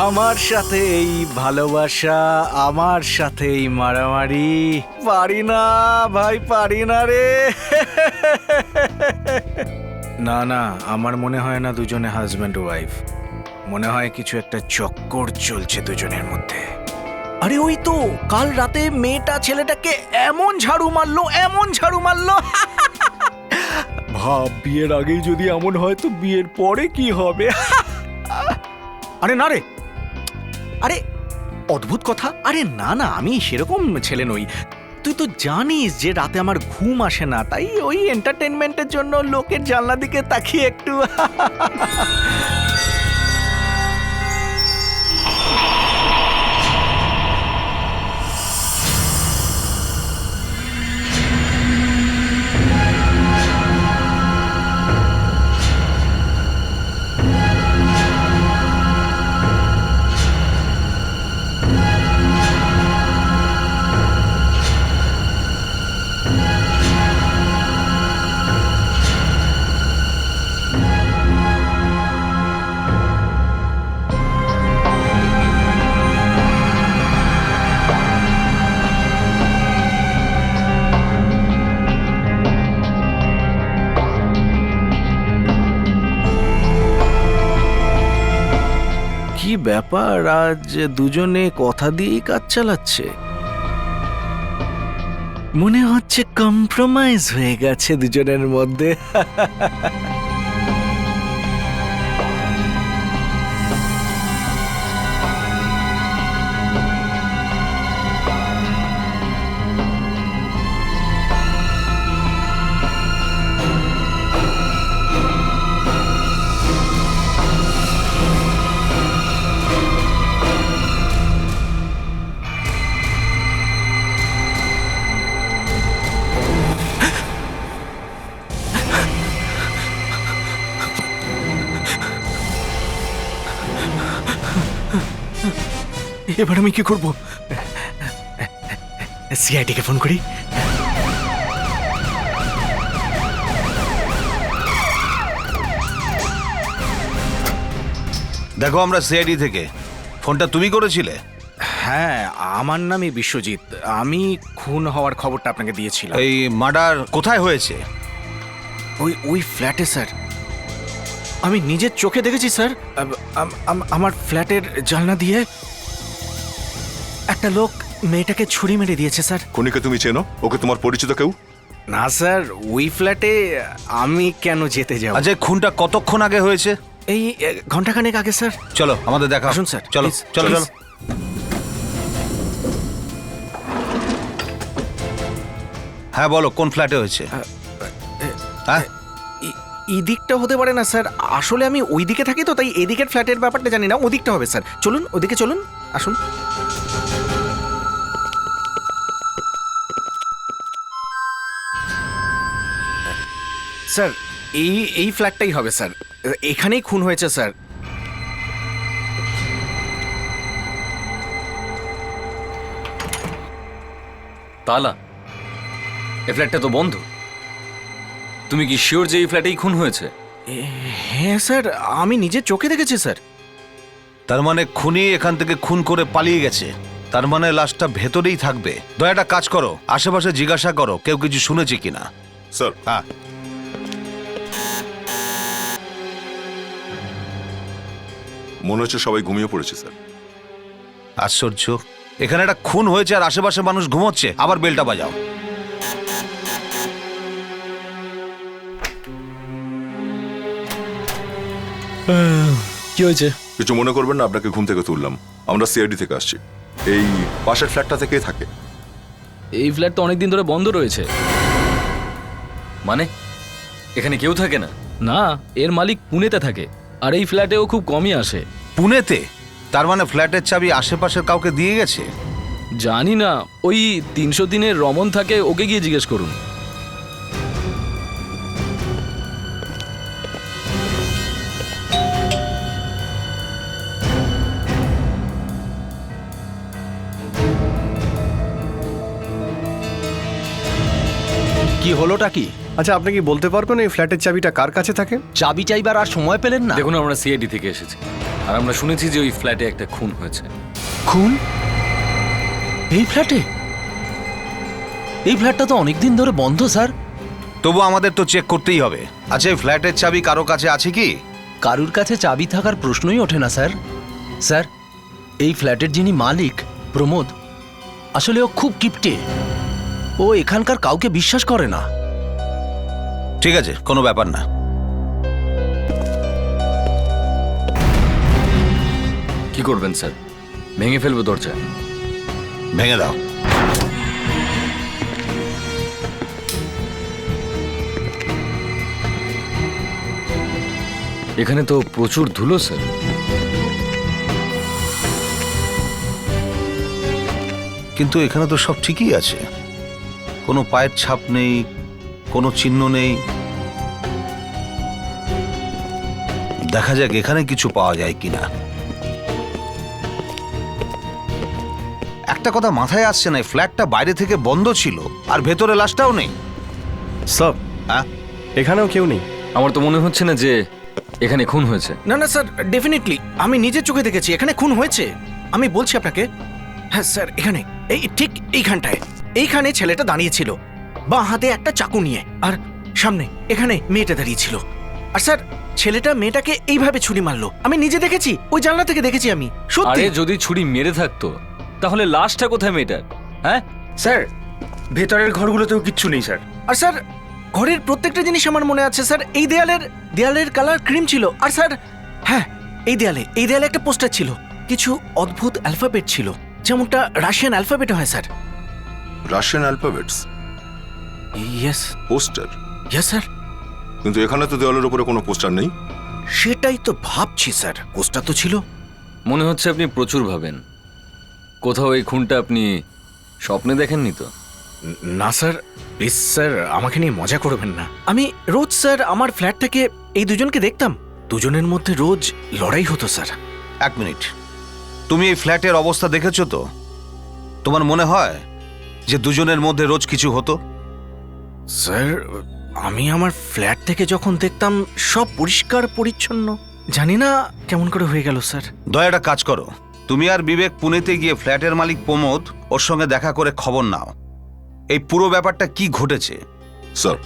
আমার সাথে এই ভালোবাসা, আমার সাথে এই মারামারি, পারি না ভাই, পারি না রে। না না, আমার মনে হয় না দুজনে হাজব্যান্ড ওয়াইফ, মনে হয় কিছু একটা চক্কর চলছে দুজনের মধ্যে। আরে ওই তো কাল রাতে মেয়েটা ছেলেটাকে এমন ঝাড়ু মারলো, এমন ঝাড়ু মারলো। ভাব, বিয়ের আগেই যদি এমন হয় তো বিয়ের পরে কি হবে? আরে না রে, আরে অদ্ভুত কথা। আরে না না, আমি সেরকম ছেলে নই। তুই তো জানিস যে রাতে আমার ঘুম আসে না, তাই ওই এন্টারটেনমেন্টের জন্য লোকের জানলা দিকে তাকিয়ে একটু। কি ব্যাপার, আজ দুজনে কথা দিয়েই কাজ চালাচ্ছে? মনে হচ্ছে কম্প্রোমাইজ হয়ে গেছে দুজনের মধ্যে। এবার আমি কি করব? সিআইডিকে ফোন করি। দেখো, আমরা সিআইডি থেকে। ফোনটা তুমি করেছিলে? হ্যাঁ, আমার নামই বিশ্বজিৎ। আমি খুন হওয়ার খবরটা আপনাকে দিয়েছিলাম। এই মার্ডার কোথায় হয়েছে? ওই ফ্ল্যাটে স্যার। আমি নিজের চোখে দেখেছি স্যার। আমার ফ্ল্যাটের জানলা দিয়ে একটা লোক মেয়েটাকে ছুরি মেরে দিয়েছে স্যার। খুনিকে তুমি চেনো? ওকে তোমার পরিচিত কেউ? না স্যার, ওই ফ্ল্যাটে আমি কেন যেতে যাব? আচ্ছা, খুনটা কতক্ষণ আগে হয়েছে? এই ঘন্টাখানেক আগে স্যার। চলো আমাদের দেখা। আসুন স্যার, চলো please, চলো please. চলো। হ্যাঁ বলো, কোন ফ্ল্যাটে হয়েছে? হ্যাঁ, এই দিকটা হতে পারে না স্যার। আসলে আমি ওই দিকে থাকি তো, তাই এদিকের ফ্ল্যাটের ব্যাপারটা জানি না। ওদিকটা হবে স্যার। চলুন ওদিকে চলুন, আসুন। স্যার এই ফ্ল্যাটটাই হবে স্যার। এখানেই খুন হয়েছে স্যার। তালা? এ ফ্ল্যাটটা তো বন্ধ। তুমি কি শিওর যে এই ফ্ল্যাটেই খুন হয়েছে? হ্যাঁ স্যার, আমি নিজের চোখে দেখেছি স্যার। তার মানে খুনি এখান থেকে খুন করে পালিয়ে গেছে। তার মানে লাশটা ভেতরেই থাকবে। দয়াটা কাজ করো, আশেপাশে জিজ্ঞাসা করো কেউ কিছু শুনেছে কিনা। স্যার, হ্যাঁ, মনে হচ্ছে সবাই ঘুমিয়ে পড়েছে স্যার। আশ্চর্য, এখানে একটা খুন হয়েছে আর আশেপাশে মানুষ ঘুমোচ্ছে, আবার বেলটা বাজাও। কি হয়েছে? কিছু মনে করবেন না, আপনাকে ঘুম থেকে তুললাম। আমরা সিআইডি থেকে আসছি। এই পাশের ফ্ল্যাটটা থেকেই থাকে। এই ফ্ল্যাট তো অনেকদিন ধরে বন্ধ রয়েছে। মানে এখানে কেউ থাকে না? না, এর মালিক পুনেতে থাকে, আর এই ফ্ল্যাটেও খুব কমই আসে। পুনেতে? তার মানে ফ্ল্যাটের চাবি আশেপাশের কাউকে দিয়ে গেছে? জানি না, ওই 300 দিনের রমন থাকে, ওকে গিয়ে জিজ্ঞেস করুন। কি হলোটা কি? আচ্ছা, আপনি কি বলতে পারবেন এই ফ্ল্যাটের চাবিটা কার কাছে থাকে? চাবি চাইবার আর সময় পেলেন না? দেখুন, আমরা সিআইডি থেকে এসেছি, আর আমরা শুনেছি যে ওই ফ্ল্যাটে একটা খুন হয়েছে। খুন? এই ফ্ল্যাটে? এই ফ্ল্যাটটা তো অনেকদিন ধরে বন্ধ স্যার। তবু আমাদের তো চেক করতেই হবে। আচ্ছা, এই ফ্ল্যাটের চাবি কারো কাছে আছে কি? কারুর কাছে চাবি থাকার প্রশ্নই ওঠে না স্যার। স্যার, এই ফ্ল্যাটের যিনি মালিক প্রমোদ, আসলে ও খুব কিপটে। ও এখানকার কাউকে বিশ্বাস করে না। ঠিক আছে, কোনো ব্যাপার না। কি করবেন স্যার? ভেঙে ফেলবো দরজা? ভেঙে দাও। এখানে তো প্রচুর ধুলো স্যার। কিন্তু এখানে তো সব ঠিকই আছে, কোনো পায়ের ছাপ নেই, কোনো চিহ্ন নেই। দেখা যাক এখানে কিছু পাওয়া যায় কিনা। একটা কথা মাথায় আসছে না, এই ফ্ল্যাটটা বাইরে থেকে বন্ধ ছিল আর ভেতরে লাশটাও নেই। স্যার, হ্যাঁ, এখানেও কেউ নেই। আমার তো মনে হচ্ছে না যে এখানে খুন হয়েছে। না না স্যার, ডেফিনেটলি আমি নিজের চোখে দেখেছি এখানে খুন হয়েছে। আমি বলছি আপনাকে। হ্যাঁ স্যার, এখানে এই ঠিক এইখানে ছেলেটা দাঁড়িয়েছিল, বাঁ হাতে একটা চাকু নিয়ে, আর সামনে এখানে মেয়েটা দাঁড়িয়েছিল। আর স্যার, ছেলেটা মেয়েটাকে এইভাবে ছুরি মারলো। আমি নিজে দেখেছি, ওই জানলা থেকে দেখেছি আমি। সত্যি। আরে যদি ছুরি মেরে থাকতো তাহলে লাশটা কোথায় মেয়েটার? হ্যাঁ স্যার, ভেতরের ঘরগুলোতেও কিচ্ছু নেই স্যার। আর স্যার, ঘরের প্রত্যেকটা জিনিস আমার মনে আছে স্যার। এই দেয়ালের কালার ক্রিম ছিল। আর স্যার, হ্যাঁ, এই দেয়ালে একটা পোস্টার ছিল, কিছু অদ্ভুত অ্যালফাবেট ছিল, যেমনটা রাশিয়ান অ্যালফাবেট হয় sir. Russian alphabets yes poster, yes sir. কিন্তু এখানে তো দেওয়ালের উপরে কোনো পোস্টার নেই। সেটাই তো ভাবছি স্যার, পোস্টার তো ছিল। মনে হচ্ছে আপনি প্রচুর ভাবেন। কোথাও এই খুনটা আপনি স্বপ্নে দেখেননি তো? না স্যার, প্লিজ স্যার, আমাকে নিয়ে মজা করবেন না। আমি রোজ স্যার আমার ফ্ল্যাট থেকে এই দুজনকে দেখতাম, দুজনের মধ্যে রোজ লড়াই হতো স্যার। এক মিনিট, তুমি এই ফ্ল্যাটের অবস্থা দেখেছো তো? তোমার মনে হয় যে দুজনের মধ্যে রোজ কিছু হতো? স্যার, আমি আমার ফ্ল্যাট থেকে যখন দেখতাম সব পরিষ্কার পরিচ্ছন্ন। জানি না কেমন করে হয়ে গেল স্যার। দয়াটা কাজ করো, তুমি আর বিবেক পুনেতে গিয়ে ফ্ল্যাটের মালিক প্রমোদ ওর সঙ্গে দেখা করে খবর নাও, এই পুরো ব্যাপারটা কি ঘটেছে। স্যার,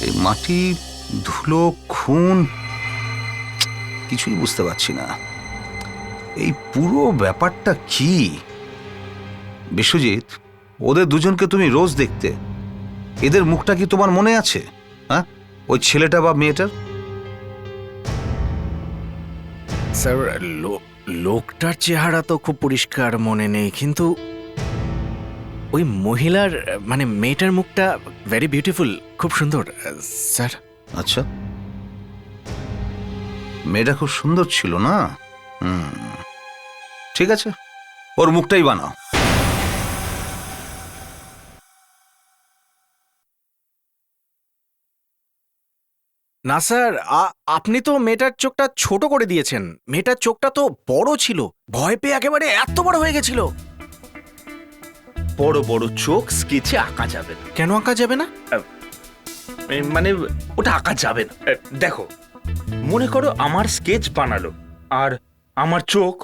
এই মাটি, ধুলো, খুন, কিছুই বুঝতে পারছি না। এই পুরো ব্যাপারটা কি? বিশ্বজিৎ, ওদের দুজনকে তুমি রোজ দেখতে, এদের মুখটা কি তোমার মনে আছে? হ্যাঁ, ওই ছেলেটা বা মেয়েটার? স্যার, লোকটার চেহারা তো খুব পরিষ্কার মনে নেই, কিন্তু ওই মহিলার মানে মেয়েটার মুখটা ভেরি বিউটিফুল, খুব সুন্দর স্যার। আচ্ছা, মেয়েটা খুব সুন্দর ছিল না? ঠিক আছে, ওর মুখটাই বানাও। না স্যার, আপনি তো মেয়েটার চোখটা ছোট করে দিয়েছেন। মেয়েটার চোখটা তো বড় ছিল, ভয় পেয়ে একেবারে এত বড় হয়ে গেছিল। বড় বড় চোখ স্কেচে আঁকা যাবে না। কেন আঁকা যাবে না? মানে ওটা আঁকা যাবে না। দেখো, মনে করো আমার স্কেচ বানালো আর আমার চোখ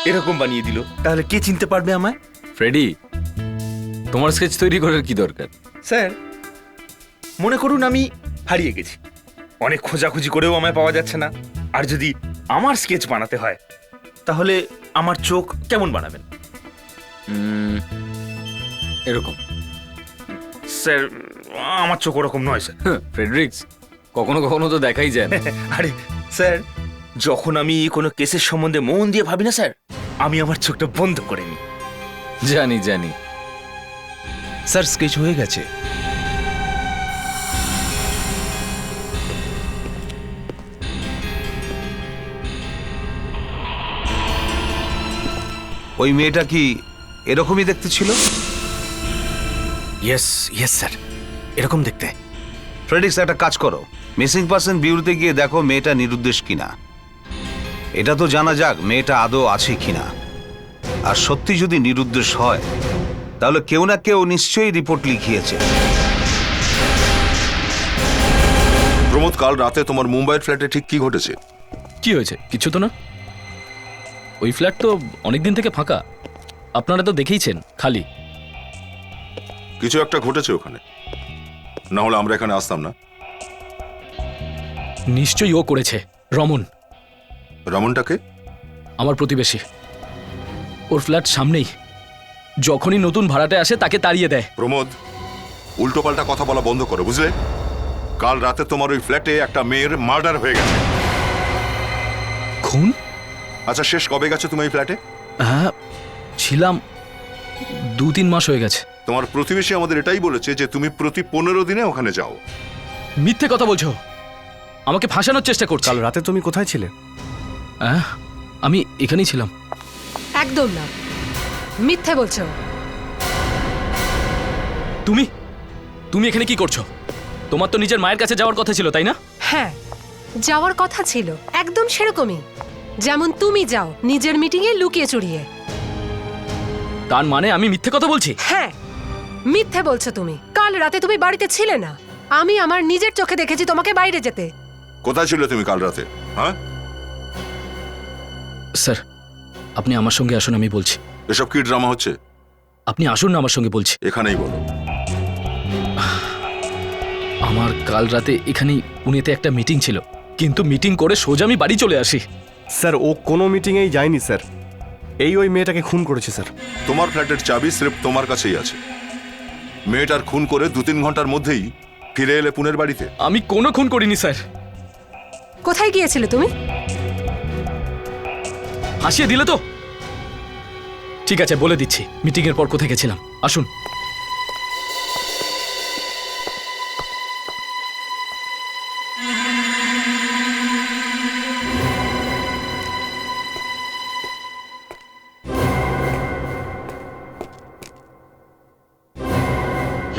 এরকম বানিয়ে দিল, তাহলে কে চিনতে পারবে আমায়? ফ্রেডি, তোমার স্কেচ তৈরি করার কি দরকার? স্যার, মনে করুন আমি হারিয়ে গেছি, অনেক খোঁজাখুঁজি করেও আমায় পাওয়া যাচ্ছে না, আর যদি আমার স্কেচ বানাতে হয় তাহলে আমার চোখ কেমন বানাবেন? এরকম। স্যার, আমার চোখ ওরকম নয় স্যার। ফ্রেডরিক্স, কখনো কখনো তো দেখাই যায় না। আরে স্যার, যখন আমি কোনো কেসের সম্বন্ধে মন দিয়ে ভাবি না স্যার, আমি আমার চোখটা বন্ধ করে নিই। জানি জানি। স্যার, স্কেচ হয়ে গেছে। ওই মেয়েটা কি এরকমই দেখতে ছিল? ইয়েস ইয়েস স্যার, এরকম দেখতে। ফ্রেডিক্স, একটা কাজ করো, মিসিং পার্সন বিউরোতে গিয়ে দেখো মেয়েটা নিরুদ্দেশ কিনা। এটা তো জানা যাক মেয়েটা আদৌ আছে কিনা। আর সত্যি যদি নিরুদ্দেশ হয় তাহলে কেউ না কেউ নিশ্চয়ই রিপোর্ট লিখিয়েছে। প্রমোদ, কাল রাতে তোমার মুম্বাইয়ের ফ্ল্যাটে ঠিক কি ঘটেছে? কি হয়েছে? কিছু তো না। ওই ফ্ল্যাট তো অনেকদিন থেকে ফাঁকা, আপনারা তো দেখেইছেন, খালি। কিছু একটা ঘটেছে ওখানে, না হলে আমরা এখানে আসতাম না। নিশ্চয়ই ও করেছে। রমন, রমনটাকে? আমার প্রতিবেশী। ওর ফ্ল্যাট সামনেই। যখনই নতুন ভাড়াটে আসে তাকে তাড়িয়ে দেয়। প্রমোদ, উল্টোপাল্টা কথা বলা বন্ধ করো, বুঝলে? কাল রাতে তোমার ওই ফ্ল্যাটে একটা মেয়ের মার্ডার হয়ে গেছে। খুন? আচ্ছা, শেষ কবে গেছো তুমি এই ফ্ল্যাটে? হ্যাঁ, ছিলাম 2-3 মাস হয়ে গেছে। তোমার প্রতিবেশী আমাদের এটাই বলেছে যে তুমি প্রতি 15 দিনে ওখানে যাও। মিথ্যে কথা বলছো, আমাকে ফাঁসানোর চেষ্টা করছো। কাল রাতে তুমি কোথায় ছিলে? হ্যাঁ, আমি এখানেই ছিলাম। একদম না, মিথ্যে বলছো। তুমি তুমি এখানে কি করছো? তোমার তো নিজের মায়ের কাছে যাওয়ার কথা ছিল, তাই না? হ্যাঁ, যাওয়ার কথা ছিল, একদম সেরকমই, যেমন তুমি যাও নিজের মিটিংয়ে লুকিয়ে চুরিয়ে। তার মানে আমি মিথ্যে কথা বলছি? হ্যাঁ, মিথ্যে বলছো তুমি। কাল রাতে তুমি বাড়িতে ছিলে না, আমি আমার নিজের চোখে দেখেছি তোমাকে বাইরে যেতে। কোথায় ছিলে তুমি কাল রাতে? হ্যাঁ, স্যার, আপনি আমার সঙ্গে আসুন, আমি বলছি। এসব কি ড্রামা হচ্ছে? আপনি আসুন না আমার সঙ্গে, বলছি। এখানেই বলো। আমার কাল রাতে এখানেই পুনেতে একটা মিটিং ছিল, কিন্তু মিটিং করে সোজা আমি বাড়ি চলে আসি। স্যার, ও কোনো মিটিংয়েই যায়নি স্যার। ওই মেয়েটাকে খুন করেছে স্যার। তোমার ফ্ল্যাটের চাবি স্রেফ তোমার কাছেই আছে। মেয়েটার খুন করে 2-3 ঘন্টার মধ্যেই ফিরে এলে পুনের বাড়িতে। আমি কোনো খুন করিনি স্যার। কোথায় গিয়েছিলে তুমি? হাসিয়ে দিলে তো। ঠিক আছে, বলে দিচ্ছি মিটিং এর পর কোথায় গেছিলাম। আসুন।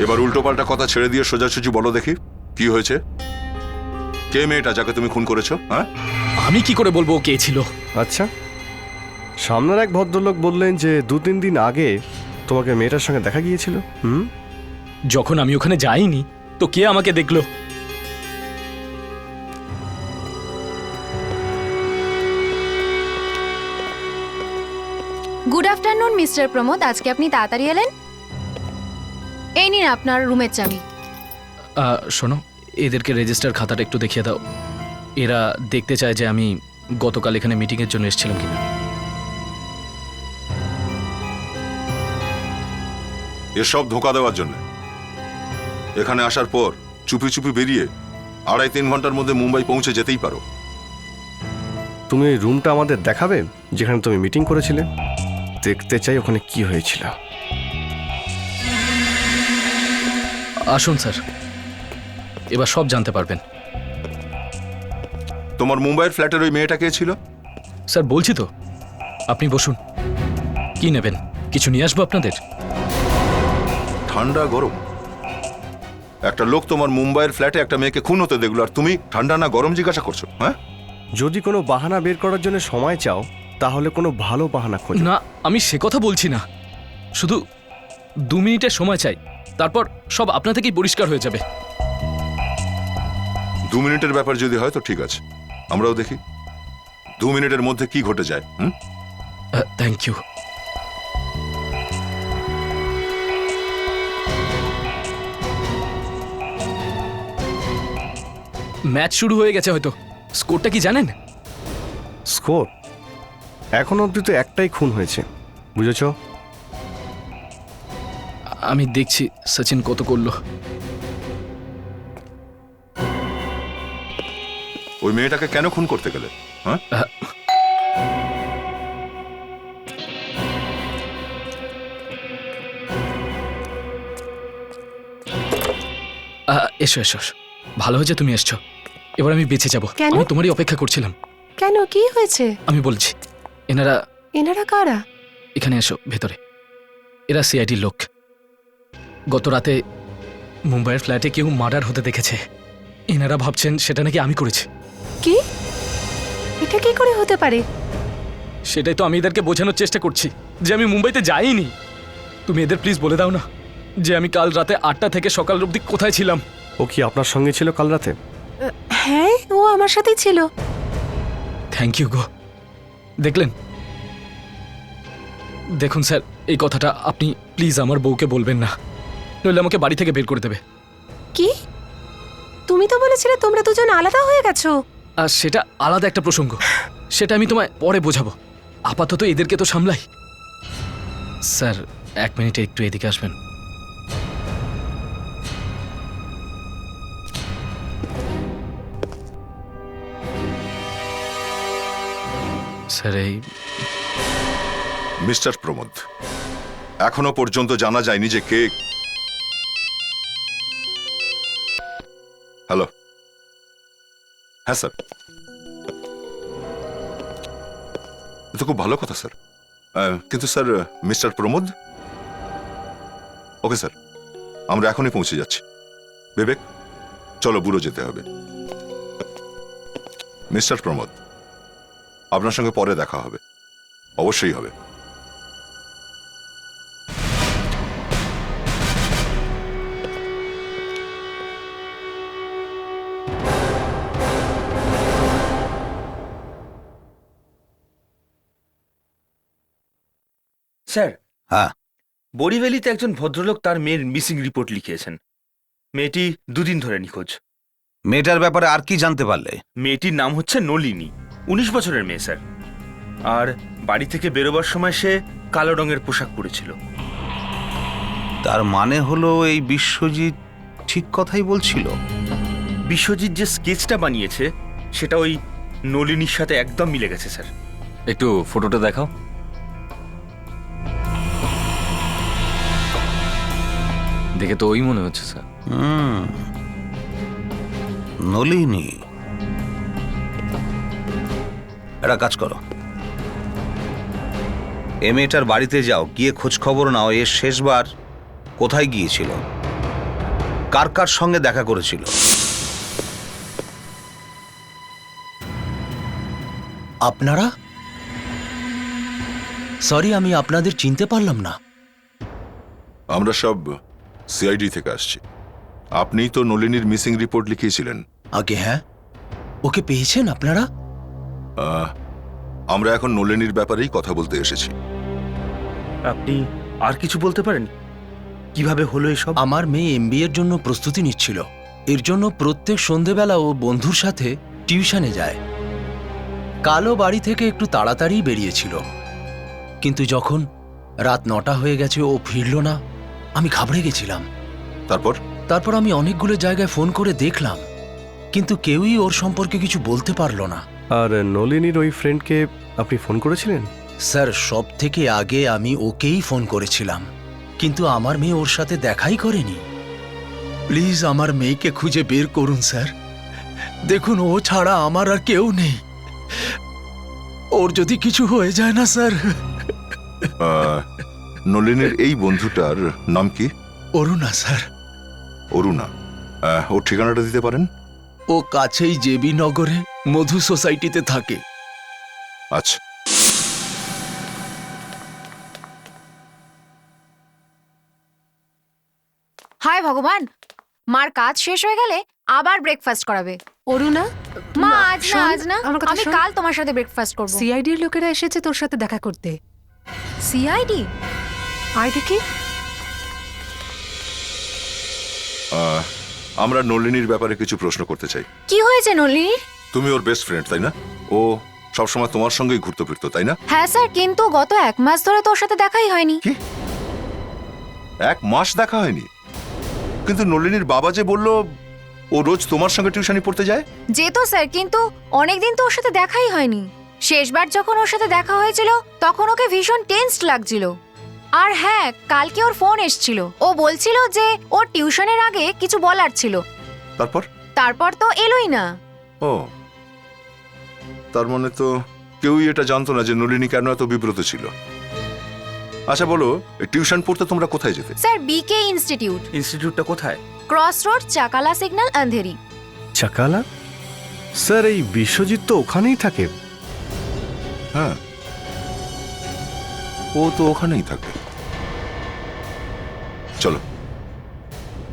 এবার উল্টোপাল্টা কথা ছেড়ে দিয়ে সোজাসুজি বলো দেখি, কি হয়েছে? কে মেয়েটা যাকে তুমি খুন করেছো? হ্যাঁ, আমি কি করে বলবো ও কে ছিল? আচ্ছা, সামনের এক ভদ্রলোক বললেন যে 2-3 দিন আগে তোমাকে মেয়েটার সঙ্গে দেখা গিয়েছিল। যখন আমি ওখানে যাইনি তো কে আমাকে দেখলো? গুড আফটারনুন মিস্টার প্রমোদ, আজকে আপনি তাড়াতাড়ি এলেন। এই নিন আপনার রুমের চাবি। শোনো, এদেরকে রেজিস্টার খাতাটা একটু দেখিয়ে দাও। এরা দেখতে চায় যে আমি গতকাল এখানে মিটিং এর জন্য এসেছিলাম কিনা। এসব ধোঁকা দেওয়ার জন্য। এখানে আসার পর চুপি চুপি বেরিয়ে 2.5-3 ঘন্টার মধ্যে মুম্বাই পৌঁছে যেতেই পারো। তুমি ওই রুমটা আমাদের দেখাবে যেখানে তুমি মিটিং করেছিলে? দেখতে চাই ওখানে কি হয়েছিল। আসুন স্যার, এবার সব জানতে পারবেন। তোমার মুম্বাইয়ের ফ্ল্যাটের ওই মেয়েটা কে ছিল? স্যার বলছি তো, আপনি বসুন। কি নেবেন? কিছু নিয়ে আসবো আপনাদের? ঠান্ডা গরম? একটা লোক তোমার মুম্বাইয়ের ফ্ল্যাটে একটা মেয়েকে খুন হতে দেখলো, আর তুমি ঠান্ডা না গরম জিজ্ঞাসা করছো? হ্যাঁ, যদি কোনো বাহানা বের করার জন্য সময় চাও তাহলে কোনো ভালো বাহানা খোঁজো। না, আমি সে কথা বলছি না। শুধু 2 মিনিটের সময় চাই, তারপর সব আপনা থেকেই পরিষ্কার হয়ে যাবে। 2 মিনিটের ব্যাপার যদি হয় তো ঠিক আছে, আমরাও দেখি 2 মিনিটের মধ্যে কি ঘটে যায়। Thank you. ম্যাচ শুরু হয়ে গেছে হয়তো। স্কোরটা কি জানেন? স্কোর? এখন অবধি তো একটাই খুন হয়েছে, বুঝেছ? আমি দেখছি সচিন কত করলো। ওই মেয়েটাকে কেন খুন করতে গেলে? হ্যাঁ, এসো এসো এসো। ভালো হয়েছে তুমি এসছো। এবার আমি বেঁচে যাব। কেন? আমি তোমারই অপেক্ষা করছিলাম। কেন, কি হয়েছে? আমি বলছি, এনারা এনারা কারা? এখানে এসো ভেতরে। এরা সিআইডির লোক। গত রাতে মুম্বাইয়ের ফ্ল্যাটে কেউ মার্ডার হতে দেখেছে। এনারা ভাবছেন সেটা নাকি আমি করেছি। কি? এটা কি করে হতে পারে? সেটাই তো আমি এদেরকে বোঝানোর চেষ্টা করছি যে আমি মুম্বাইতে যাইনি। তুমি এদের প্লিজ বলে দাও না যে আমি কাল রাতে 8টা থেকে সকাল অবধি কোথায় ছিলাম। ও কি আপনার সঙ্গে ছিল কাল রাতে? হ্যাঁ, ও আমার সাথেই ছিল। থ্যাংক ইউ গো। দেখলেন, দেখুন স্যার, এই কথাটা আপনি প্লিজ আমার বউকে বলবেন না, নইলে আমাকে বাড়ি থেকে বের করে দেবে। কি? তুমি তো বলেছিলে তোমরা দুজন আলাদা হয়ে গেছো। আর সেটা আলাদা একটা প্রসঙ্গ, সেটা আমি তোমায় পরে বোঝাবো। আপাতত এদেরকে তো সামলাই। স্যার 1 মিনিটে একটু এদিকে আসবেন। স্যার এই মিস্টার প্রমোদ, এখনো পর্যন্ত জানা যায়নি যে কে। হ্যালো, হ্যাঁ স্যার, এটা খুব ভালো কথা স্যার। কিন্তু sir, mister Pramod. Okay sir, আমরা এখনই পৌঁছে যাচ্ছি। বিবেক, চলো, বুড়ো যেতে হবে। মিস্টার প্রমোদ, আপনার সঙ্গে পরে দেখা হবে, অবশ্যই হবে। স্যার, হ্যাঁ, বরিভ্যালিতে একজন ভদ্রলোক তার মেয়ের মিসিং রিপোর্ট লিখিয়েছেন। মেয়েটি 2 দিন ধরে নিখোঁজ। মেয়েটার ব্যাপারে আর কি জানতে পারলে? মেয়েটির নাম হচ্ছে নলিনী, 19 বছরের মেয়ে স্যার। আর বাড়ি থেকে বেরোবার সময় সে কালো রঙের পোশাক পরেছিল। তার মানে হলো এই বিশ্বজিৎ ঠিক কথাই বলছিল। বিশ্বজিৎ যে স্কেচটা বানিয়েছে সেটা ওই নলিনীর সাথে একদম মিলে গেছে স্যার। একটু ফটোটা দেখাও। দেখে তো ওই মনে হচ্ছে স্যার। নলিনী, একটা কাজ করো, এ মেয়েটার বাড়িতে যাও, গিয়ে খোঁজ খবর নাও এর শেষবার কোথায় গিয়েছিল, কার কার সঙ্গে দেখা করেছিল। আপনারা? সরি, আমি আপনাদের চিনতে পারলাম না। আমরা সব সিআইডি থেকে আসছি। আপনিই তো নলিনীর মিসিং রিপোর্ট লিখিয়েছিলেন। আগে হ্যাঁ, ওকে পেয়েছেন আপনারা? আমরা এখন নলিনীর ব্যাপারেই কথা বলতে এসেছি। আপনি আর কিছু বলতে পারেন? কিভাবে হলো এসব? আমার মেয়ে এমবিএ এর জন্য প্রস্তুতি নিচ্ছিল। এর জন্য প্রত্যেক সন্ধেবেলা ও বন্ধুর সাথে টিউশনে যায়। কালও বাড়ি থেকে একটু তাড়াতাড়ি বেরিয়েছিল, কিন্তু যখন রাত 9টা হয়ে গেছে ও ফিরল না, আমি ঘাবড়ে গেছিলাম। তারপর আমি অনেকগুলো জায়গায় ফোন করে দেখলাম, কিন্তু কেউই ওর সম্পর্কে কিছু বলতে পারল না। আর নলিনীর ওই ফ্রেন্ডকে আপনি ফোন করেছিলেন? স্যার, সব থেকে আগে আমি ওকেই ফোন করেছিলাম, কিন্তু আমার মেয়ে ওর সাথে দেখাই করেনি। প্লিজ আমার মেয়েকে খুঁজে বের করুন স্যার। দেখুন, ও ছাড়া আমার আর কেউ নেই। ওর যদি কিছু হয়ে যায় না স্যার। নলিনীর এই বন্ধুটার নাম কি? অরুণা স্যার। অরুণা? ওর ঠিকানাটা দিতে পারেন? ও কাছেই জেবি নগরে মধু সোসাইটিতে থাকে। আচ্ছা। হায় ভগবান, মার কাজ শেষ হয়ে গেলে আবার ব্রেকফাস্ট করাবে। অরুণা, মা আজ না, আজ না, আমার কথা আমি শোন। কাল তোমার সাথে ব্রেকফাস্ট করব। সিআইডির লোকেরা এসেছে তোর সাথে দেখা করতে। সিআইডি? আয় দেখি। আমরা নলিনীর ব্যাপারে কিছু প্রশ্ন করতে চাই। কি হয়েছে নলিনীর? তুমি ওর বেস্ট ফ্রেন্ড, তাই না? ও সবসময় তোমার সঙ্গেই ঘুরতে ফিরতো, তাই না? হ্যাঁ স্যার, কিন্তু গত 1 মাস ধরে তোর সাথে দেখাই হয়নি। কি? 1 মাস দেখা হয়নি? কিন্তু নলিনীর বাবা যে বলল ও রোজ তোমার সঙ্গে টিউশনি পড়তে যায়। যেত স্যার, কিন্তু অনেকদিন তো ওর সাথে দেখাই হয়নি। শেষবার যখন ওর সাথে দেখা হয়েছিল তখন ওকে ভীষণ টেনসড লাগছিল। আর হ্যাঁ, কালকে ওর ফোন এসেছিল। ও বলছিল যে ওর টিউশনের আগে কিছু বলার ছিল। তারপর তো এলোই না। ও, তার মানে তো কেউই এটা জানতো না যে নলিনী কেন এত বিব্রত ছিল। আচ্ছা বলো, টিউশন পড়তে তোমরা কোথায় যেতে? স্যার, বিকে ইনস্টিটিউট। ইনস্টিটিউটটা কোথায়? Cross road, Chakala signal, Andheri. Chakala? Sir, এই বিশ্বজিৎ তো ওখানেই থাকে। হ্যাঁ, ও তো ওখানেই থাকে। চলো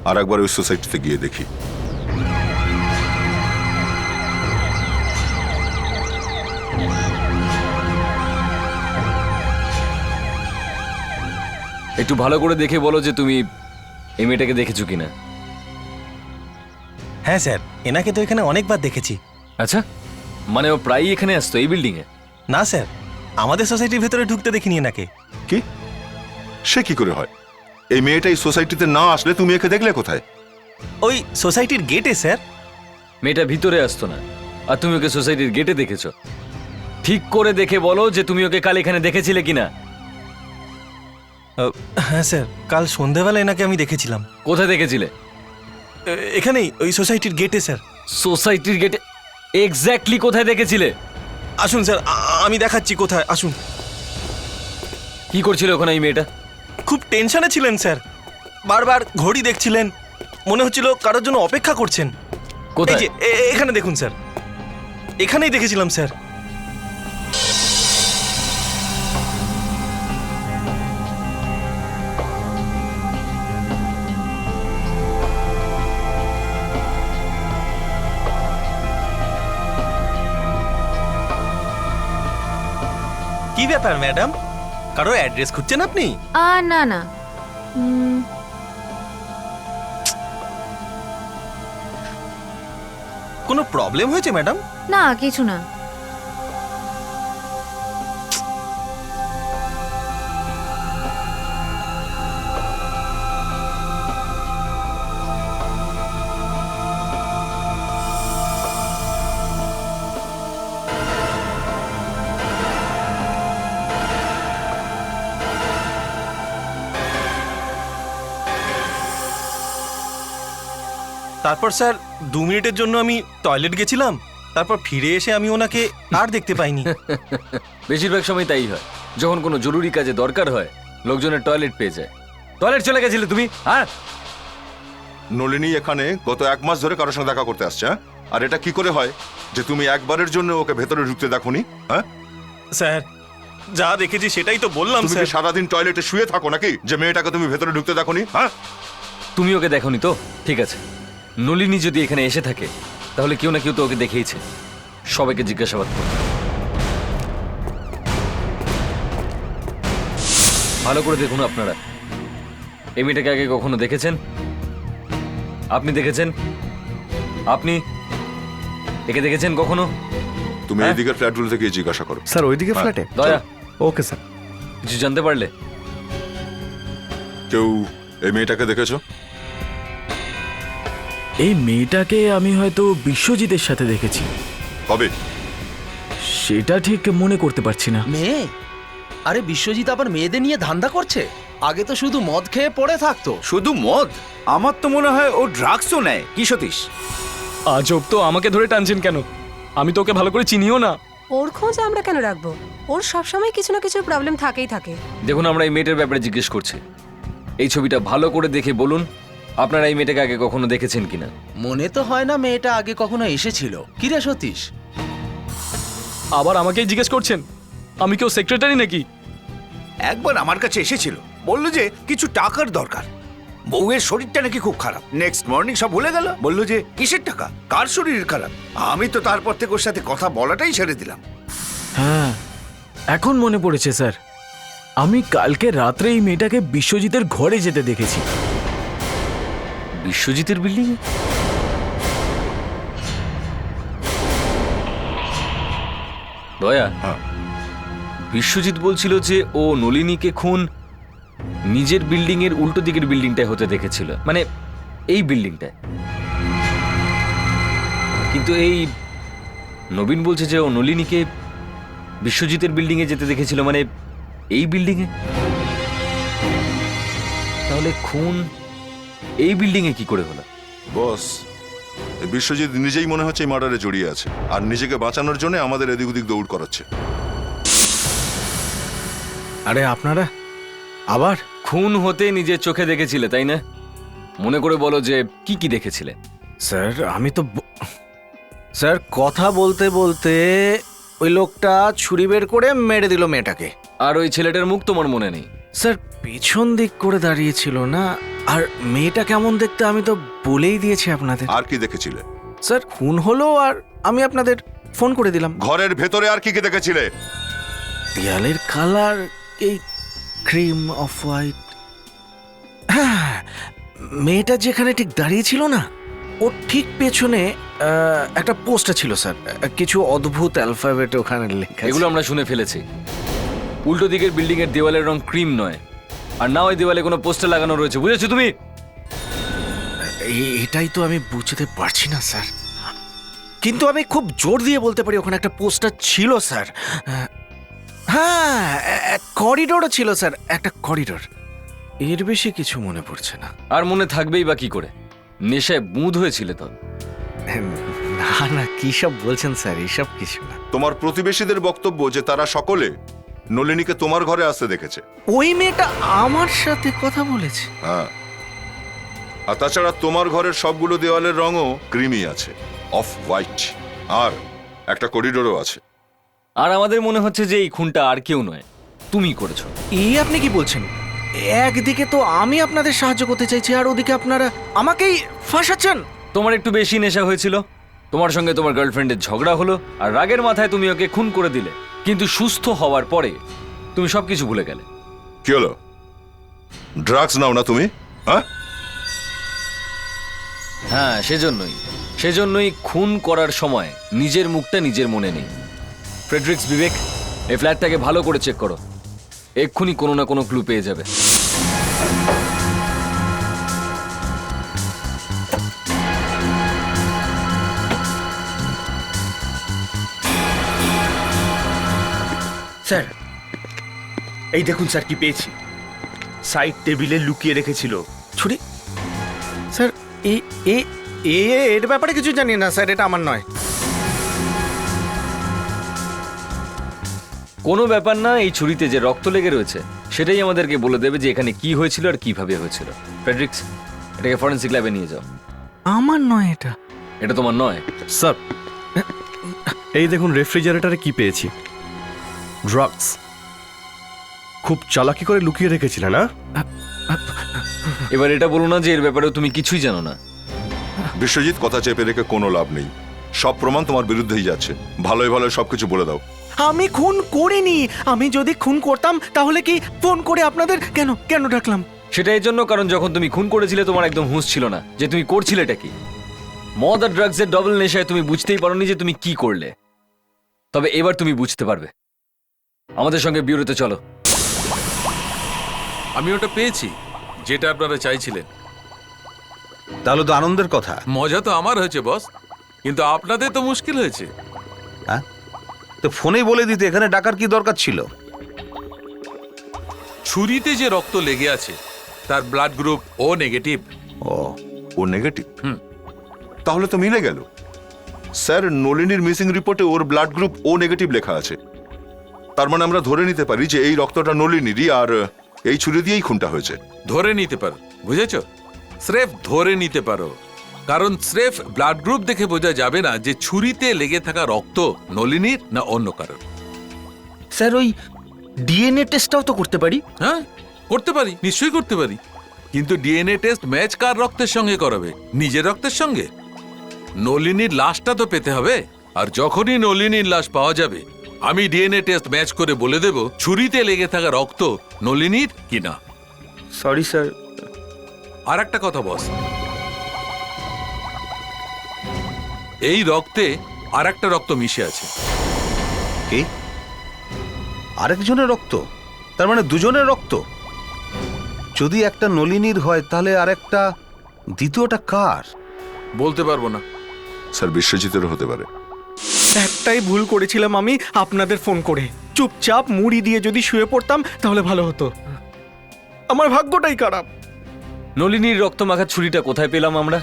আর একবার ওই সোসাইটিতে গিয়ে দেখি। একটু ভালো করে দেখে বলো যে তুমি এই মেয়েটাকে দেখেছো কিনা। হ্যাঁ স্যার, এনাকে তো এখানে অনেকবার দেখেছি। আচ্ছা, মানে ও প্রায়ই এখানে আসতো এই বিল্ডিং এ? না স্যার, আমাদের সোসাইটির ভেতরে ঢুকতে দেখিনি এনাকে। কি? সে কি করে হয়? এই মেয়েটা এই সোসাইটিতে না আসলে তুমি একে দেখলে কোথায়? ওই সোসাইটির গেটে স্যার। মেয়েটা ভিতরে আসতো না আর তুমি ওকে সোসাইটির গেটে দেখেছো। ঠিক করে দেখে বলো যে তুমি ওকে কাল এখানে দেখেছিলে কিনা। হ্যাঁ স্যার, কাল সন্ধেবেলা এনাকে আমি দেখেছিলাম। কোথায় দেখেছিলে? এখানেই, ওই সোসাইটির গেটে স্যার। সোসাইটির গেটে? এক্স্যাক্টলি কোথায় দেখেছিলে? আসুন স্যার, আমি দেখাচ্ছি কোথায়, আসুন। কি করছিল ওখানে এই মেয়েটা? খুব টেনশনে ছিলেন স্যার, বারবার ঘড়ি দেখছিলেন, মনে হচ্ছিল কারোর জন্য অপেক্ষা করছেন। এই কোথায়? যে এখানে দেখুন স্যার, এখানেই দেখেছিলাম স্যার। কি ব্যাপার ম্যাডাম, কারো অ্যাড্রেস খুঁজছেন আপনি? না না, কোনো প্রবলেম হয়েছে ম্যাডাম? না কিছু না। তারপর স্যার 2 মিনিটের জন্য আমি টয়লেট গেছিলাম, তারপর ফিরে এসে আমি ওনাকে আর দেখতে পাইনি। বেশিরভাগ সময় তাই হয়, যখন কোনো জরুরি কাজে দরকার হয় লোকজনের টয়লেট পেয়ে যায়। টয়লেট চলে গেছিলে তুমি? হ্যাঁ, নলিনী এখানে গত 1 মাস ধরে কারোর সঙ্গে দেখা করতে আসছে, হ্যাঁ? আর এটা কি করে হয় যে তুমি একবারের জন্য ওকে ভেতরে ঢুকতে দেখোনি? হ্যাঁ, স্যার যা দেখেছি সেটাই তো বললাম তুমি কি স্যার। সারাদিন টয়লেটে শুয়ে থাকো নাকি যে মেয়েটাকে তুমি ভেতরে ঢুকতে দেখোনি? হ্যাঁ, তুমি ওকে দেখোনি তো? ঠিক আছে, নলিনী যদি এখানে এসে থাকে তাহলে কেউ না কেউ তো ওকে দেখেইছে। সবাইকে জিজ্ঞাসাবাদ করো। ভালো করে দেখুন আপনারা, এই মেয়েটাকে আগে কখনো দেখেছেন? আপনি দেখেছেন? আপনি একে দেখেছেন কখনো? তুমি হ্যাঁ? এইদিকের ফ্ল্যাটগুলো থেকে জিজ্ঞাসা করো। স্যার ওইদিকে ফ্ল্যাটে? দয়া, ওকে স্যার। কিছু জানতে পারলে? কেউ এই মেয়েটাকে দেখেছো? এই মেয়েটাকে আমি হয়তো বিশ্বজিতের সাথে দেখেছি। কবে? সেটা ঠিক মনে করতে পারছি না। মেয়ে? আরে বিশ্বজিৎ আবার মেয়েদের নিয়ে ধান্দা করছে? আগে তো শুধু মদ খেয়ে পড়ে থাকতো। শুধু মদ? আমার তো মনে হয় ও ড্রাগসও নেয়। কি সতীশ? আজব তো, আমাকে ধরে টানছেন কেন? আমি তো ওকে ভালো করে চিনিও না। ওর খোঁজ আমরা কেন রাখবো? ওর সবসময় কিছু না কিছু প্রবলেম থাকেই থাকে। দেখুন, আমরা এই মেয়েটার ব্যাপারে জিজ্ঞেস করছি। এই ছবিটা ভালো করে দেখে বলুন আপনারা এই মেয়েটাকে আগে কখনো দেখেছেন কিনা। মনে তো হয় না মেয়েটা আগে কখনো এসেছিল। কি রে সতীশ? আবার আমাকেই জিজ্ঞেস করছেন? আমি কেউ সেক্রেটারি নাকি? একবার আমার কাছে এসেছিল, বলল যে কিছু টাকার দরকার। বউয়ের শরীরটা নাকি খুব খারাপ। নেক্সট মর্নিং সব ভুলে গেল। বলল যে কিসের টাকা, কার শরীর খারাপ। আমি তো তারপর থেকে ওর সাথে কথা বলাটাই ছেড়ে দিলাম। হ্যাঁ, এখন মনে পড়েছে স্যার, আমি কালকে রাত্রে এই মেয়েটাকে বিশ্বজিতের ঘরে যেতে দেখেছি। বিশ্বজিতের বিল্ডিং এ? দয়া, হ্যাঁ। বিশ্বজিৎ বলছিল যে ও নলিনীকে খুন নিজের বিল্ডিং এর উল্টো দিকের বিল্ডিংটায় হতে দেখেছিল, মানে এই বিল্ডিংটায়। কিন্তু এই নবীন বলছে যে ও নলিনীকে বিশ্বজিতের বিল্ডিং এ যেতে দেখেছিল, মানে এই বিল্ডিং এ। তাহলে খুন এই বিল্ডিং এ কি করে হলো? বস, এই বিশ্বজিৎ নিজেই মনে হচ্ছে এই মার্ডারে জড়িয়ে আছে, আর নিজেকে বাঁচানোর জন্য আমাদের এদিক ওদিক দৌড় করাচ্ছে। আরে আপনারা আবার? খুন হতে নিজের চোখে দেখেছিলে তাই না? মনে করে বলো যে কি কি দেখেছিলে। স্যার আমি তো স্যার কথা বলতে বলতে ওই লোকটা ছুরি বের করে মেরে দিল মেয়েটাকে। আর ওই ছেলেটার মুখ তোমার মনে নেই? স্যার পেছন দিক করে দাঁড়িয়েছিল না, আর মেয়েটা কেমন দেখতে আমি তো বলেই দিয়েছি আপনাদের। আর কি দেখেছিলে? স্যার খুন হলো আর আমি আপনাদের ফোন করে দিলাম। ঘরের ভেতরে আর কি কি দেখেছিলে? দেয়ালের কালার এই ক্রিম অফ হোয়াইট। হ্যাঁ, মেয়েটা যেখানে ঠিক দাঁড়িয়েছিল না, ওর ঠিক পেছনে একটা পোস্টার ছিল স্যার, কিছু অদ্ভুত অ্যালফাবেটে ওখানে লেখা। এগুলো আমরা শুনে ফেলেছি। উল্টো দিকের বিল্ডিং এর দেওয়ালের রং ক্রিম নয়, আর না ওই দেওয়ালে কোনো পোস্টার লাগানো রয়েছে, বুঝেছো তুমি? এটাই তো আমি বুঝতে পারছি না স্যার, কিন্তু আমি খুব জোর দিয়ে বলতে পারি ওখানে একটা পোস্টার ছিল স্যার। হ্যাঁ, করিডোরও ছিল স্যার, একটা করিডোর। এর বেশি কিছু মনে পড়ছে না। আর মনে থাকবেই বা কি করে? নেশায় বুঁদ হয়েছিল তো। না না, কি সব বলছেন স্যার, এসব কিছু না। তোমার প্রতিবেশীদের বক্তব্য যে তারা সকলে নলিনীকে তোমার ঘরে আসতে দেখেছে। ওই মেয়েটা আমার সাথে কথা বলেছে। হ্যাঁ, আর তাছাড়া তোমার ঘরের সবগুলো দেওয়ালের রঙও ক্রিমি আছে, অফ হোয়াইট, আর একটা করিডোরও আছে। আর আমাদের মনে হচ্ছে যে এই খুনটা আর কেউ নয়, তুমি করেছো। এই আপনি কি বলছেন? একদিকে তো আমি আপনাদের সাহায্য করতে চাইছি, আর ওদিকে আপনারা আমাকেই ফাঁসাচ্ছেন। তোমার একটু বেশি নেশা হয়েছিল, তোমার সঙ্গে তোমার গার্লফ্রেন্ডের ঝগড়া হলো, আর রাগের মাথায় তুমি ওকে খুন করে দিলে। কিন্তু সুস্থ হওয়ার পরে তুমি সবকিছু ভুলে গেলে। কি হলো? ড্রাগস নাও না তুমি? হ্যাঁ, হ্যাঁ, সেজন্যই খুন করার সময় নিজের মুখটা নিজের মনে নেই। ফ্রেডরিক্স বিবেক, এই ফ্ল্যাটটাকে ভালো করে চেক করো, এক্ষুনি কোনো না কোনো ক্লু পেয়ে যাবে। স্যার, এই দেখুন স্যার কি পেয়েছি। সাইড টেবিলে লুকিয়ে রেখেছিল ছুরি। স্যার এর ব্যাপারে কিছু জানি না স্যার, এটা আমার নয়। কোনো ব্যাপার না, এই ছুরিতে যে রক্ত লেগে রয়েছে সেটাই আমাদেরকে বলে দেবে যে এখানে কি হয়েছিল আর কিভাবে হয়েছিল। ফ্রেডরিক্স, এটাকে ফরেন্সিক ল্যাবে নিয়ে যাও। আমার নয় এটা। এটা তোমার নয় স্যার, এই দেখুন রেফ্রিজারেটরে কি পেয়েছি। ড্রাগস। খুব চালাকি করে লুকিয়ে রেখেছিলে না? এবার এটা বলো না যে এর ব্যাপারে তুমি কিছুই জানো না। বিশ্বজিৎ, কথা চেপে রেখে কোনো লাভ নেই। সব প্রমাণ তোমার বিরুদ্ধেই যাচ্ছে। ভালোই ভালো সবকিছু বলে দাও। আমি খুন করিনি। আমি যদি খুন করতাম তাহলে কি ফোন করে আপনাদের কেন ডাকলাম? সেটা এর জন্য, কারণ যখন তুমি খুন করেছিলে তোমার একদম হুঁশ ছিল না যে তুমি করছিলেটা কি। মদ আর ড্রাগসের ডবল নেশায় তুমি বুঝতেই পারোনি যে তুমি কি করলে। তবে এবার তুমি বুঝতে পারবে। আমাদের সঙ্গে বিউরোতে চলো। আমি ওটা পেয়েছি যেটা আপনারা চাইছিলেন। তাহলে তো আনন্দের কথা। মজা তো আমার হয়েছে বস, কিন্তু আপনাদের তো মুশকিল হয়েছে। হ্যাঁ, তো ফোনেই বলে দিতে এখানে ডাকার কি দরকার ছিল? ছুরিতে যে রক্ত লেগে আছে তার ব্লাড গ্রুপ ও নেগেটিভ। ও নেগেটিভ? তাহলে তো মিলে গেল। স্যার, নলিনীর মিসিং রিপোর্টে ওর ব্লাড গ্রুপ ও নেগেটিভ লেখা আছে। তার মানে আমরা ধরে নিতে পারি যে এই রক্তটা নলিনীরই, আর এই ছুরি দিয়েই খুনটা হয়েছে। ধরে নিতে পারো, বুঝেছো? স্রেফ ধরে নিতে পারো, কারণ স্রেফ ব্লাড গ্রুপ দেখে বোঝা যাবে না যে ছুরিতে লেগে থাকা রক্ত নলিনীর না অন্য কারোর। স্যার, ওই ডিএনএ টেস্টটাও তো করতে পারি। হ্যাঁ, করতে পারি, নিশ্চয়ই করতে পারি, কিন্তু ডিএনএ টেস্ট ম্যাচ কার রক্তের সঙ্গে করাবে? নিজের রক্তের সঙ্গে? নলিনীর লাশটা তো পেতে হবে, আর যখনই নলিনীর লাশ পাওয়া যাবে আমি ডিএনএ টেস্ট ম্যাচ করে বলে দেব ছুরিতে লেগে থাকা রক্ত নলিনীর কিনা। Sorry sir. আর একটা কথা বস, এই রক্তে আর একটা রক্ত মিশে আছে। কি? আরেকজনের রক্ত? তার মানে দুজনের রক্ত? যদি একটা নলিনীর হয় তাহলে আরেকটা, দ্বিতীয়টা কার? বলতে পারবো না স্যার, বিশ্বজিতেরও হতে পারে। একটাই ভুল করেছিলাম আমি, আপনাদের ফোন করে। চুপচাপ মুড়ি দিয়ে যদি শুয়ে পড়তাম তাহলে ভালো হতো। আমার ভাগ্যটাই খারাপ। নলিনীর রক্ত মাখা ছুরিটা কোথায় পেলাম আমরা?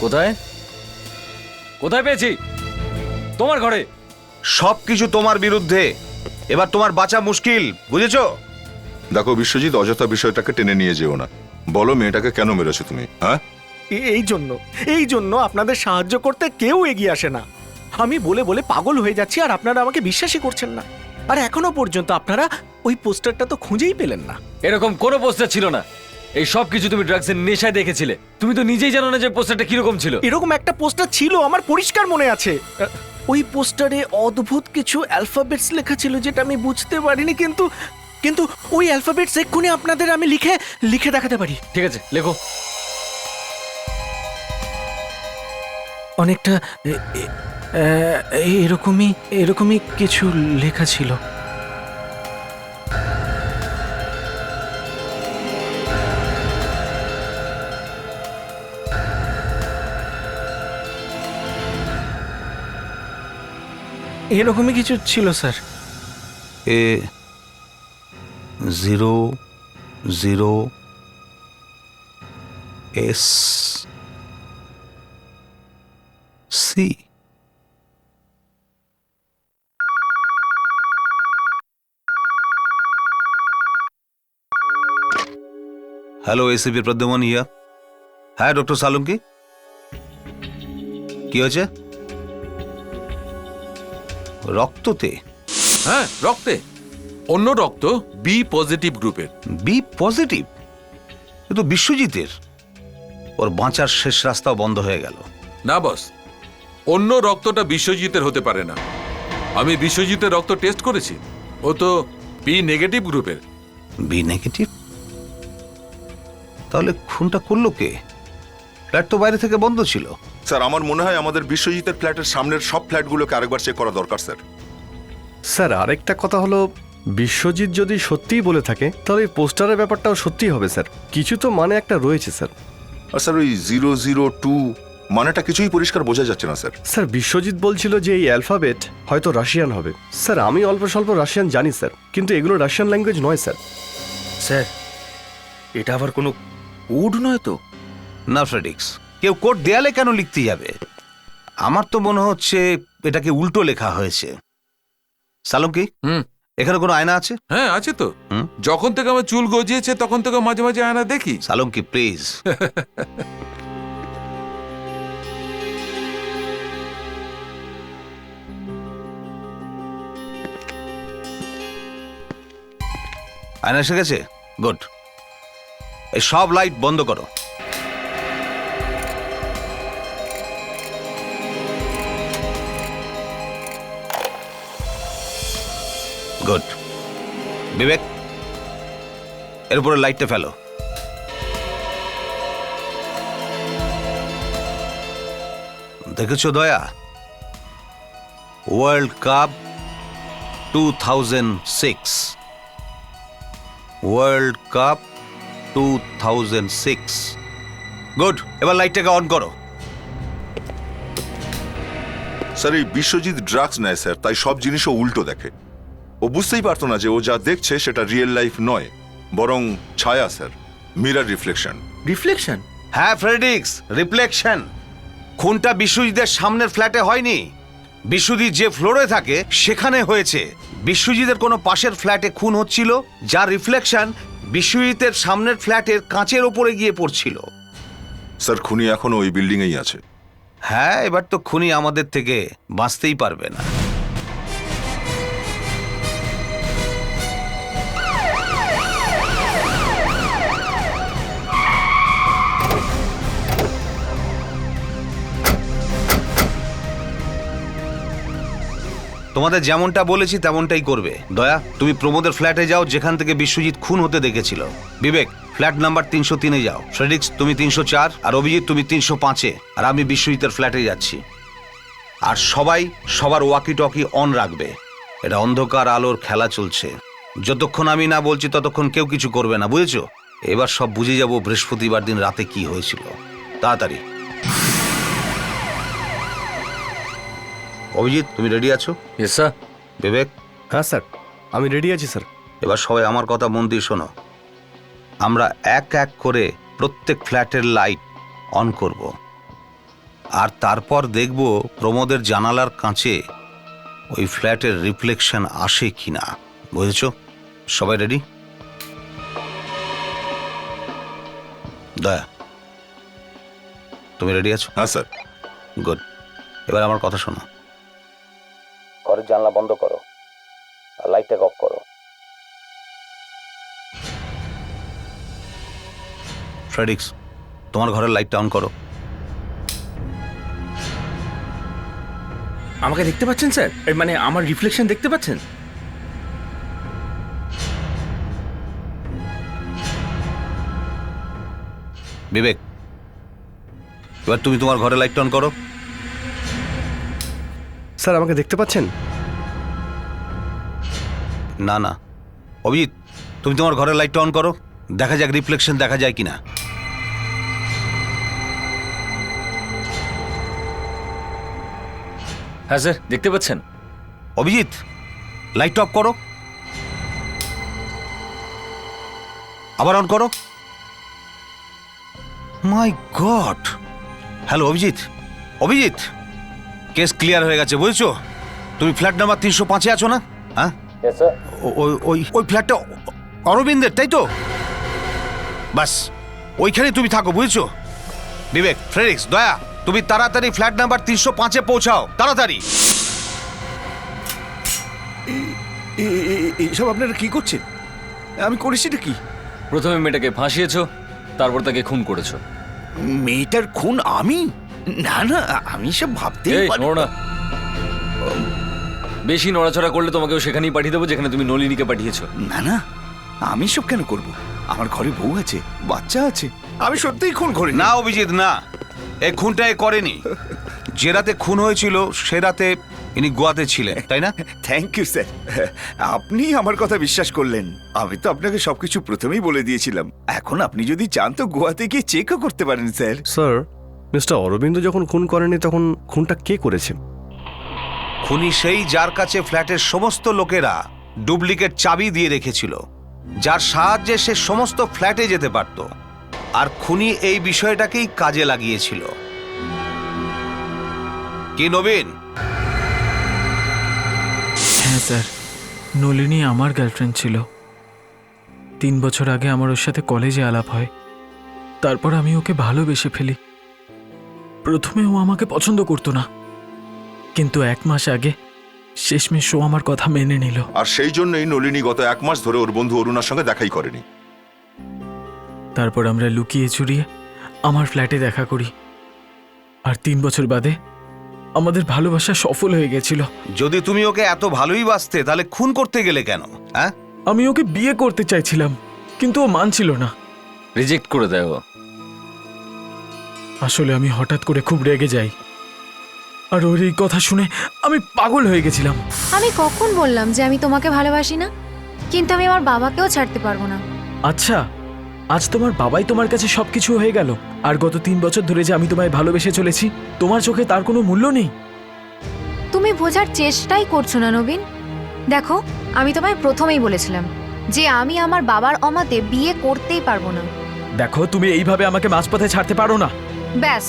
কোথায় কোথায় পেয়েছি? তোমার ঘরে। সবকিছু তোমার বিরুদ্ধে, এবার তোমার বাঁচা মুশকিল, বুঝেছো? দেখো বিশ্বজিৎ, অযথা বিষয়টাকে টেনে নিয়ে যেও না। বলো, মেয়েটাকে কেন মেরেছো তুমি? হ্যাঁ, এই জন্য আপনাদের সাহায্য করতে কেউ এগিয়ে আসে না। আমি বলে বলে পাগল হয়ে যাচ্ছি, আর আপনারা আমাকে বিশ্বাসই করছেন না। আর এখনো পর্যন্ত আপনারা ওই পোস্টারটা তো খুঁজেই পেলেন না। এরকম কোনো পোস্টার ছিল না। এই সব কিছু তুমি ড্রাগসের নেশায় দেখেছিলে। তুমি তো নিজেই জানো না যে পোস্টারটা কিরকম ছিল। এরকম একটা পোস্টার ছিল, আমার পরিষ্কার মনে আছে। ওই পোস্টারে অদ্ভুত কিছু অ্যালফাবেটস লেখা ছিল যেটা আমি বুঝতে পারিনি, কিন্তু কিন্তু ওই অ্যালফাবেটস এক্ষুনি আপনাদের আমি লিখে লিখে দেখাতে পারি। ঠিক আছে, লেখো। অনেকটা এরকমই এরকমই কিছু লেখা ছিল। এরকমই কিছু ছিল স্যার। এ 0 0 S C। Hello, ACP Pradyuman ইয়া। হ্যাঁ ডক্টর সালুঙ্কি, কি হয়েছে? রক্ততে? হ্যাঁ, রক্তে। অন্য রক্ত বি পজিটিভ গ্রুপের। B positive? এ তো বিশ্বজিতের। ওর বাঁচার শেষ রাস্তাও বন্ধ হয়ে গেল। না বস, অন্য রক্তটা বিশ্বজিতের হতে পারে না। আমি বিশ্বজিতের রক্ত টেস্ট করেছি, ও তো বি নেগেটিভ গ্রুপের। B negative? তাহলে খুনটা করলো কে? ফ্ল্যাট তো বাইরে থেকে বন্ধ ছিল। স্যার, আমার মনে হয় আমাদের বিশ্বজিতের ফ্ল্যাটের সামনের সব ফ্ল্যাটগুলোকে আরেকবার চেক করা দরকার স্যার। স্যার আরেকটা কথা হলো, বিশ্বজিৎ যদি সত্যিই বলে থাকে তাহলে এই পোস্টারের ব্যাপারটাও সত্যিই হবে স্যার। কিছু তো মানে একটা রয়েছে স্যার। আর স্যার ওই 002 মানেটা কিছুই পরিষ্কার বোঝা যাচ্ছে না স্যার। স্যার বিশ্বজিৎ বলছিল যে এই অ্যালফাবেট হয়তো রাশিয়ান হবে। স্যার আমি অল্প স্বল্প রাশিয়ান জানি স্যার, কিন্তু এগুলো রাশিয়ান ল্যাঙ্গুয়েজ নয় স্যার। স্যার, এটা আবার কোনো কোড নয় তো? না ফ্রেডিক্স, কেউ কোড দেয়ালে কেন লিখতে যাবে? আমার তো মনে হচ্ছে এটাকে উল্টো লেখা হয়েছে। সালুঙ্কি, এখানে কোনো আয়না আছে? হ্যাঁ আছে তো। যখন থেকে আমার চুল গজিয়েছে তখন থেকে মাঝে মাঝে আয়না দেখি। সালুঙ্কি প্লিজ। আয়না এসে গেছে? গুড। এই সব লাইট বন্ধ করো। গুড। বিবেক, এর উপরে লাইটটা ফেলো। দেখেছো দয়া, world cup 2006, world cup 2006। Good, এবার লাইটটাকে অন করো। স্যার এই বিশ্বজিৎ ড্রাগস নেয় স্যার, তাই সব জিনিসও উল্টো দেখে। ও বুঝতেই পারতো না যে ও যা দেখছে সেটা রিয়েল লাইফ নয়, বরং ছায়া স্যার, মিরর রিফ্লেকশন। রিফ্লেকশন? হ্যাঁ ফ্রেডিক্স, রিফ্লেকশন। খুনটা বিশ্বজিতের সামনের ফ্ল্যাটে হয়নি, বিশ্বজিৎ যে ফ্লোরে থাকে সেখানে হয়েছে। বিশ্বজিতের কোনো পাশের ফ্ল্যাটে খুন হচ্ছিল, যার রিফ্লেকশন বিশ্বজিতের সামনের ফ্ল্যাটের কাঁচের ওপরে গিয়ে পড়ছিল। স্যার খুনি এখনো ওই বিল্ডিংয়েই আছে। হ্যাঁ, এবার তো খুনি আমাদের থেকে বাঁচতেই পারবে না। তোমাদের যেমনটা বলেছি তেমনটাই করবে। দয়া, তুমি প্রমোদের ফ্ল্যাটে যাও যেখান থেকে বিশ্বজিৎ খুন হতে দেখেছিল। বিবেক, ফ্ল্যাট নাম্বার 303-এ যাও। ফ্রেডিক্স, তুমি 304, আর অভিজিৎ তুমি 305-এ, আর আমি বিশ্বজিতের ফ্ল্যাটে যাচ্ছি। আর সবাই সবার ওয়াকি টকি অন রাখবে। এটা অন্ধকার আলোর খেলা চলছে, যতক্ষণ আমি না বলছি ততক্ষণ কেউ কিছু করবে না, বুঝেছো? এবার সব বুঝে যাব বৃহস্পতিবার দিন রাতে কি হয়েছিল। তাড়াতাড়ি। অভিজিৎ, তুমি রেডি আছো? Yes sir. বিবেক? হ্যাঁ স্যার, আমি রেডি আছি স্যার। এবার সবাই আমার কথা মন দিয়ে শোনো। আমরা এক এক করে প্রত্যেক ফ্ল্যাটের লাইট অন করব, আর তারপর দেখব প্রমোদের জানালার কাঁচে ওই ফ্ল্যাটের রিফ্লেকশন আসে কিনা। বুঝেছো? সবাই রেডি? দয়া, তুমি রেডি আছো? হ্যাঁ স্যার। গুড। এবার আমার কথা শোনো। ঘরের জানলা বন্ধ করো, আর লাইটটাকে অফ করো। ফ্রেডিক্স, তোমার ঘরের লাইটটা অন করো। আমাকে দেখতে পাচ্ছেন স্যার? মানে আমার রিফ্লেকশন দেখতে পাচ্ছেন? বিবেক, এবার তুমি তোমার ঘরের লাইটটা অন করো। স্যার আমাকে দেখতে পাচ্ছেন? না না, অভিজিৎ তুমি তোমার ঘরের লাইটটা অন করো, দেখা যাক রিফ্লেকশন দেখা যায় কিনা। হ্যাঁ স্যার, দেখতে পাচ্ছেন? অভিজিৎ, লাইট অফ করো, আবার অন করো। My God! Hello Abhijit, Abhijit, case clear হয়ে গেছে বুঝেছো? তুমি ফ্ল্যাট নাম্বার 305-এ আছো না? হ্যাঁ ওই ফ্ল্যাটটা অরবিন্দের, তাই তো? বাস ওইখানে তুমি থাকো বুঝেছো? বিবেক, ফ্রেডিক্স, দয়া, তুমি তাড়াতাড়ি ফ্ল্যাট নাম্বার 305-এ পৌঁছাও, তাড়াতাড়ি। এইসব আপনারা কি করছেন? আমি করেছিটা কি? প্রথমে মেয়েটাকে ফাঁসিয়েছো, তারপর তাকে খুন করেছো। মেয়েটার খুন আমি? না না, আমি সব ভাবতে এই নড়ো না। বেশি নড়াচড়া করলে তোমাকেও সেখানেই পাঠিয়ে দেবো যেখানে তুমি নলিনীকে পাঠিয়েছো। না না, আমি সব কেন করব? আমার ঘরে বউ আছে, বাচ্চা আছে, আমি সত্যিই খুন করি না অভিজিৎ না, এই খুনটা এ করেনি। যে রাতে খুন হয়েছিল সে রাতে ইনি গোয়াতে ছিলেন, তাই না? থ্যাংক ইউ স্যার, আপনি আমার কথা বিশ্বাস করলেন। আমি তো আপনাকে সবকিছু প্রথমেই বলে দিয়েছিলাম। এখন আপনি যদি চান তো গোয়াতে গিয়ে চেকও করতে পারেন স্যার। স্যার, মিস্টার অরবিন্দ যখন খুন করেনি তখন খুনটা কে করেছে? খুনি সেই যার কাছে ফ্ল্যাটের সমস্ত লোকেরা ডুপ্লিকেট চাবি দিয়ে রেখেছিল, যার সাহায্যে সে সমস্ত ফ্ল্যাটে যেতে পারত। আর খুনি এই বিষয়টাকেই কাজে লাগিয়েছিল। কি নবীন? হ্যাঁ স্যার, নলিনী আমার গার্লফ্রেন্ড ছিল। 3 বছর আগে আমার ওর সাথে কলেজে আলাপ হয়, তারপর আমি ওকে ভালোবেসে ফেলি। প্রথমে ও আমাকে পছন্দ করতো না, কিন্তু 1 মাস আগে শেষমেশ ও আমার কথা মেনে নিল। আর সেই জন্যই নলিনী গত 1 মাস ধরে ওর বন্ধু অরুণার সঙ্গে দেখাই করেনি। তারপর আমরা লুকিয়ে চুরিয়ে আমার ফ্ল্যাটে দেখা করি, আর 3 বছর বাদে আমাদের ভালোবাসা সফল হয়ে গেছিল। যদি তুমি ওকে এত ভালোই বাসতে তাহলে খুন করতে গেলে কেন? হ্যাঁ, আমি ওকে বিয়ে করতে চাইছিলাম, কিন্তু ও মানছিল না। রিজেক্ট করে দেয় ও। আসলে আমি হঠাৎ করে খুব রেগে যাই, আর ওর এই কথা শুনে আমি পাগল হয়ে গেছিলাম। আমি কখন বললাম যে আমি তোমাকে ভালোবাসি না? কিন্তু আমি আমার বাবাকেও ছাড়তে পারবো না। আচ্ছা, আজ তোমার বাবাই তোমার কাছে সবকিছু হয়ে গেল, আর গত 3 বছর ধরে যে আমি তোমায় ভালোবেসে চলেছি, তোমার চোখে তার কোনো মূল্য নেই? তুমি বোঝার চেষ্টাই করছো না নবীন। দেখো, আমি তোমায় প্রথমেই বলেছিলাম যে আমি আমার বাবার অমতে বিয়ে করতেই পারবো না। দেখো, তুমি এইভাবে আমাকে মাঝপথে ছাড়তে পারো না। ব্যাস,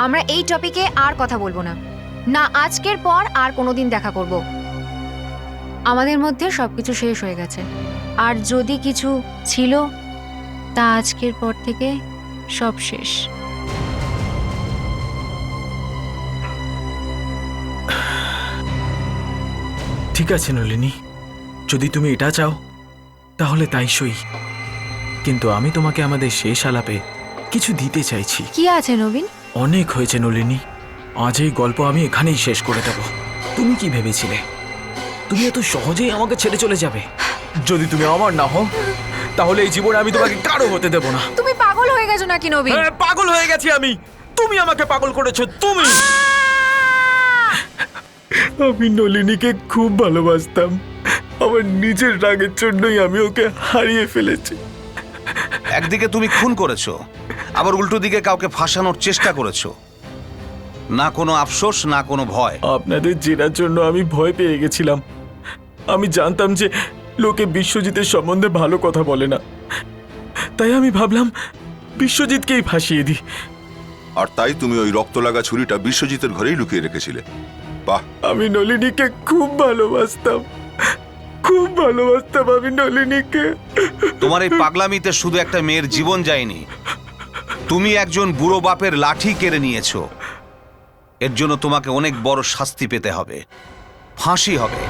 আমরা এই টপিকে আর কথা বলবো না। না আজকের পর আর কোনোদিন দেখা করব। আমাদের মধ্যে সবকিছু শেষ হয়ে গেছে, আর যদি কিছু ছিল তা আজকের পর থেকে সব শেষ। ঠিক আছে নলিনী, যদি তুমি এটা চাও তাহলে তাই সই, কিন্তু আমি তোমাকে আমাদের শেষ আলাপে কিছু দিতে চাইছি। কি আছে নবীন? অনেক হয়েছে নলিনী, আজ এই গল্প আমি এখানেই শেষ করে দেব। তুমি কি ভেবেছিলে তুমি এত সহজেই আমাকে ছেড়ে চলে যাবে? যদি তুমি আমার না হও তাহলে এই জীবনে আমি তোমাকে কারো হতে দেব না। তুমি পাগল হয়ে গেছো নাকি নবীন? হ্যাঁ, পাগল হয়ে গেছি আমি। তুমি আমাকে পাগল করেছো, তুমি। আমি নলিনীকে খুব ভালোবাসতাম, আমার নিজের রাগের জন্যই আমি ওকে হারিয়ে ফেলেছি। একদিকে তুমি খুন করেছো, আবার উল্টো দিকে কাউকে ফাঁসানোর চেষ্টা করেছো। না কোনো আফসোস, না কোনো ভয়। আপনাদের জেরার জন্য আমি ভয় পেয়ে গেছিলাম। আমি জানতাম যে লোকে বিশ্বজিতের সম্বন্ধে ভালো কথা বলে না, তাই আমি ভাবলাম বিশ্বজিৎকেই ফাঁসিয়ে দিই। আর তাই তুমি ওই রক্ত লাগা ছুরিটা বিশ্বজিতের ঘরেই লুকিয়ে রেখেছিলে। বাহ! আমি নলিনীকে খুব ভালোবাসতাম, খুব ভালোবাসতাম আমি নলিনীকে। তোমার এই পাগলামিতে শুধু একটা মেয়ের জীবন যায়নি, তুমি একজন বুড়ো বাপের লাঠি কেড়ে নিয়েছো। এর জন্য তোমাকে অনেক বড় শাস্তি পেতে হবে, ফাঁসি হবে।